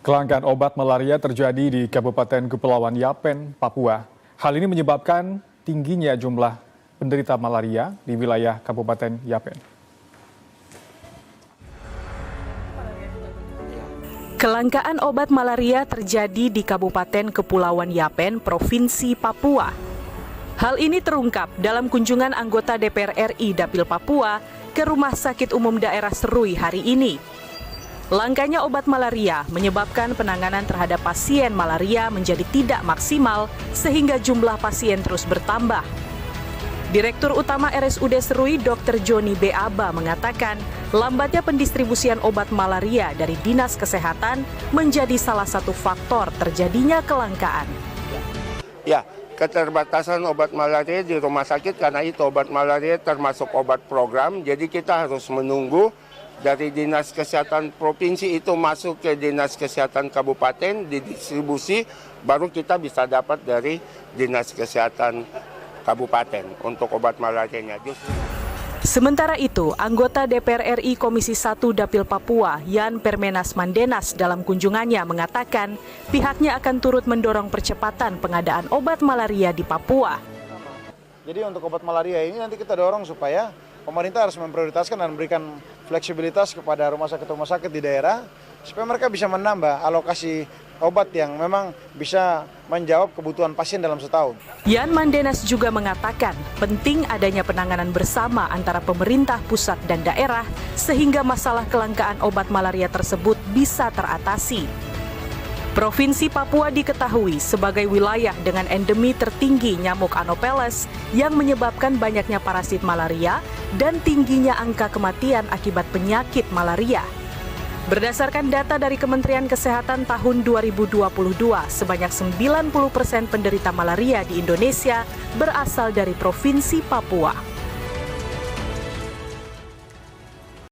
Kelangkaan obat malaria terjadi di Kabupaten Kepulauan Yapen, Papua. Hal ini menyebabkan tingginya jumlah penderita malaria di wilayah Kabupaten Yapen. Kelangkaan obat malaria terjadi di Kabupaten Kepulauan Yapen, Provinsi Papua. Hal ini terungkap dalam kunjungan anggota DPR RI Dapil Papua ke Rumah Sakit Umum Daerah Serui hari ini. Langkanya obat malaria menyebabkan penanganan terhadap pasien malaria menjadi tidak maksimal sehingga jumlah pasien terus bertambah. Direktur Utama RSUD Serui Dr. Joni B. Aba mengatakan lambatnya pendistribusian obat malaria dari Dinas Kesehatan menjadi salah satu faktor terjadinya kelangkaan. Ya, keterbatasan obat malaria di rumah sakit karena itu obat malaria termasuk obat program, jadi kita harus menunggu dari Dinas Kesehatan Provinsi itu masuk ke Dinas Kesehatan Kabupaten, didistribusi, baru kita bisa dapat dari Dinas Kesehatan Kabupaten untuk obat malarianya. Sementara itu, anggota DPR RI Komisi 1 Dapil Papua, Yan Permenas Mandenas dalam kunjungannya mengatakan pihaknya akan turut mendorong percepatan pengadaan obat malaria di Papua. Jadi untuk obat malaria ini nanti kita dorong supaya pemerintah harus memprioritaskan dan memberikan fleksibilitas kepada rumah sakit di daerah supaya mereka bisa menambah alokasi obat yang memang bisa menjawab kebutuhan pasien dalam setahun. Yan Mandenas juga mengatakan penting adanya penanganan bersama antara pemerintah pusat dan daerah sehingga masalah kelangkaan obat malaria tersebut bisa teratasi. Provinsi Papua diketahui sebagai wilayah dengan endemi tertinggi nyamuk Anopheles yang menyebabkan banyaknya parasit malaria dan tingginya angka kematian akibat penyakit malaria. Berdasarkan data dari Kementerian Kesehatan tahun 2022, sebanyak 90% penderita malaria di Indonesia berasal dari Provinsi Papua.